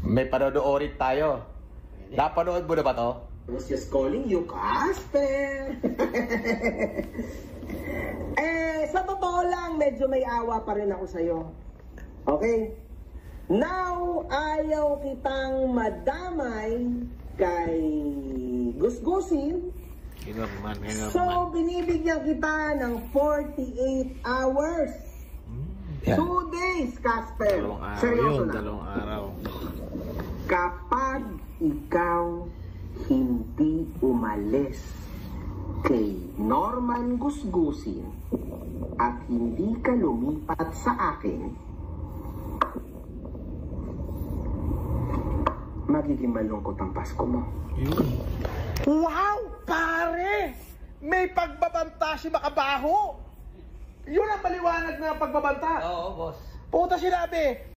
May panonoorin tayo. Napanood mo na ba to? I was just calling you, Casper. Sa totoo lang, medyo may awa pa rin ako sa'yo. Okay? Now, ayaw kitang madamay kay Gusgusin. So, binibigyan kita ng 48 hours. Yeah. 2 days, Casper. Dalawang araw Seryoso yun, na. dalawang araw. Kapag ikaw hindi umalis kay Norman Gusgusin at hindi ka lumipat sa akin, magiging malungkot ang Pasko mo. Yun. Wow, pare! May pagbabanta si Makabaho! Yun ang maliwanag na pagbabanta. Oo, boss. Puta sinabi,